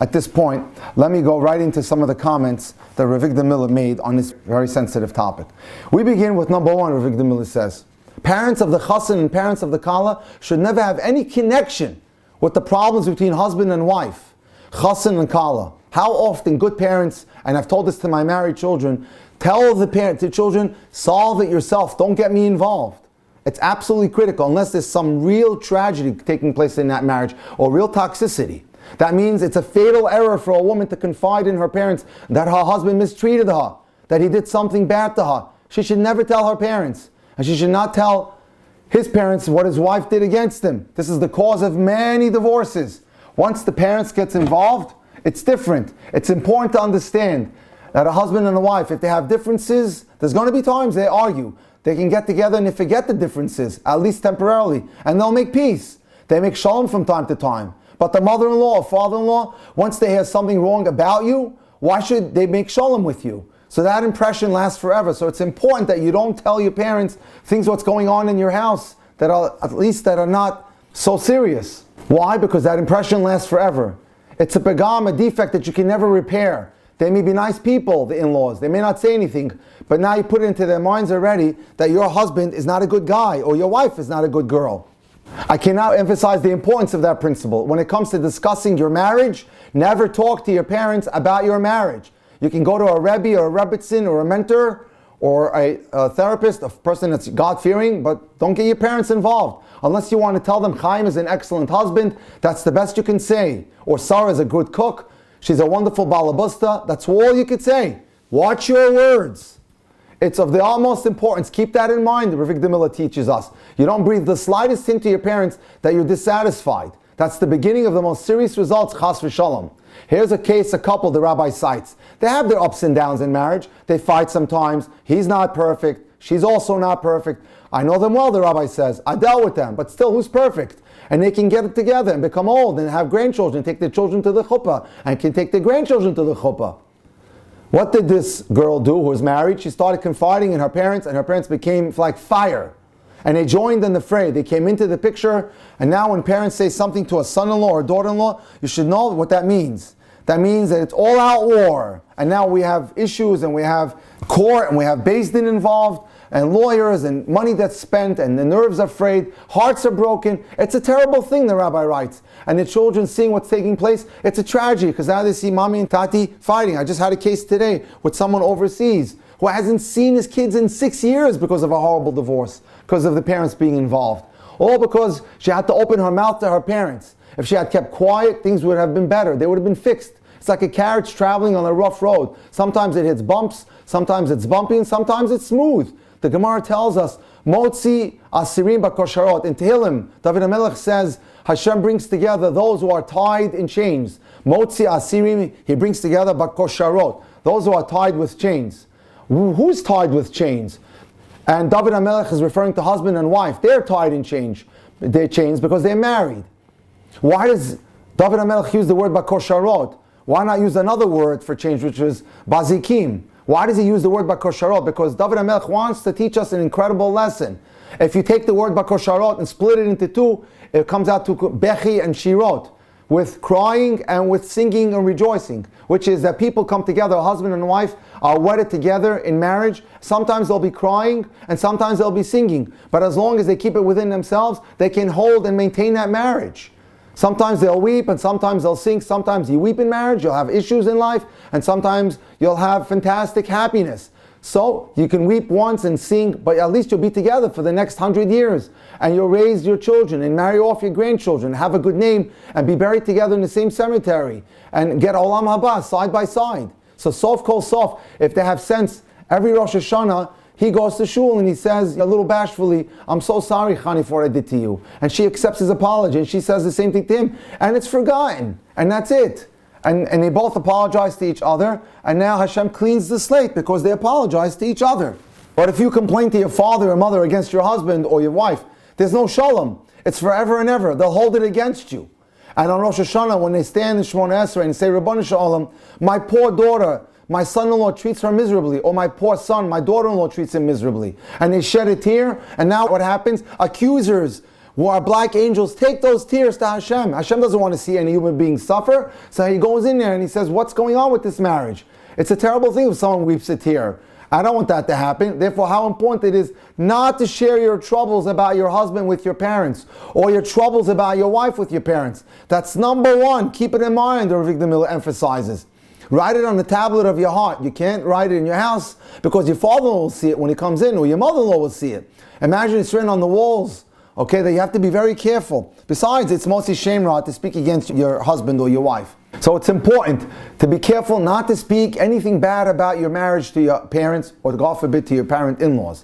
At this point, let me go right into some of the comments that Rabbi Miller made on this very sensitive topic. We begin with number one. Rabbi Miller says, parents of the chassan and parents of the kala should never have any connection with the problems between husband and wife, chassan and kala. How often good parents, and I've told this to my married children, tell the children, solve it yourself, don't get me involved. It's absolutely critical, unless there's some real tragedy taking place in that marriage, or real toxicity. That means it's a fatal error for a woman to confide in her parents that her husband mistreated her, that he did something bad to her. She should never tell her parents, and she should not tell his parents what his wife did against him. This is the cause of many divorces. Once the parents gets involved, it's different. It's important to understand that a husband and a wife, if they have differences, there's going to be times they argue. They can get together and they forget the differences, at least temporarily, and they'll make peace. They make shalom from time to time. But the mother-in-law or father-in-law, once they hear something wrong about you, why should they make shalom with you? So that impression lasts forever. So it's important that you don't tell your parents things what's going on in your house that are, at least that are not so serious. Why? Because that impression lasts forever. It's a pagam, a defect that you can never repair. They may be nice people, the in-laws. They may not say anything, but now you put it into their minds already that your husband is not a good guy or your wife is not a good girl. I cannot emphasize the importance of that principle. When it comes to discussing your marriage, never talk to your parents about your marriage. You can go to a Rabbi or a Rebbitzin or a mentor or a therapist, a person that's God-fearing, but don't get your parents involved. Unless you want to tell them Chaim is an excellent husband, that's the best you can say. Or Sarah is a good cook, she's a wonderful balabusta, that's all you could say. Watch your words. It's of the utmost importance. Keep that in mind, the Rabbi Miller teaches us. You don't breathe the slightest hint to your parents that you're dissatisfied. That's the beginning of the most serious results, chas v'shalom. Here's a case, a couple the Rabbi cites. They have their ups and downs in marriage. They fight sometimes. He's not perfect. She's also not perfect. I know them well, the Rabbi says. I dealt with them, but still, who's perfect? And they can get it together and become old and have grandchildren, take their children to the chuppah, and can take their grandchildren to the chuppah. What did this girl do who was married? She started confiding in her parents, and her parents became like fire. And they joined in the fray. They came into the picture, and now when parents say something to a son-in-law or daughter-in-law, you should know what that means. That means that it's all-out war. And now we have issues, and we have court, and we have Beis Din involved, and lawyers, and money that's spent, and the nerves are frayed, hearts are broken. It's a terrible thing, the Rabbi writes. And the children seeing what's taking place, it's a tragedy, because now they see mommy and tati fighting. I just had a case today with someone overseas who hasn't seen his kids in 6 years because of a horrible divorce, because of the parents being involved. All because she had to open her mouth to her parents. If she had kept quiet, things would have been better. They would have been fixed. It's like a carriage traveling on a rough road. Sometimes it hits bumps, sometimes it's bumpy, and sometimes it's smooth. The Gemara tells us, Motzi asirim bakosharot. In Tehillim, David HaMelech says, Hashem brings together those who are tied in chains. Motzi asirim, he brings together bakosharot, those who are tied with chains. Who's tied with chains? And David HaMelech is referring to husband and wife. They're tied in chains because they're married. Why does David HaMelech use the word bakosharot? Why not use another word for change, which is bazikim? Why does he use the word bakosharot? Because David HaMelech wants to teach us an incredible lesson. If you take the word bakosharot and split it into two, it comes out to bechi and shirot, with crying and with singing and rejoicing, which is that people come together, a husband and wife are wedded together in marriage. Sometimes they'll be crying and sometimes they'll be singing. But as long as they keep it within themselves, they can hold and maintain that marriage. Sometimes they'll weep and sometimes they'll sing. Sometimes you weep in marriage, you'll have issues in life, and sometimes you'll have fantastic happiness. So you can weep once and sing, but at least you'll be together for the next 100 years. And you'll raise your children and marry off your grandchildren, have a good name, and be buried together in the same cemetery, and get Olam Haba side by side. So sof kol sof, if they have sense, every Rosh Hashanah, he goes to shul and he says a little bashfully, I'm so sorry, Chani, for what I did to you. And she accepts his apology and she says the same thing to him, and it's forgotten. And that's it. And they both apologize to each other, and now Hashem cleans the slate because they apologize to each other. But if you complain to your father or mother against your husband or your wife, there's no shalom. It's forever and ever. They'll hold it against you. And on Rosh Hashanah, when they stand in Shemona Esrei and say, Rabbanu Shalom, my poor daughter, my son-in-law treats her miserably, or my poor son, my daughter-in-law treats him miserably. And they shed a tear, and now what happens? Accusers who are black angels, take those tears to Hashem. Hashem doesn't want to see any human being suffer, so he goes in there and he says, what's going on with this marriage? It's a terrible thing if someone weeps a tear. I don't want that to happen. Therefore, how important it is not to share your troubles about your husband with your parents, or your troubles about your wife with your parents. That's number one. Keep it in mind, the Rabbi Miller emphasizes. Write it on the tablet of your heart. You can't write it in your house because your father-in-law will see it when he comes in, or your mother-in-law will see it. Imagine it's written on the walls. Okay, that you have to be very careful. Besides, it's mostly shame to speak against your husband or your wife. So it's important to be careful not to speak anything bad about your marriage to your parents, or God forbid to your parent-in-laws.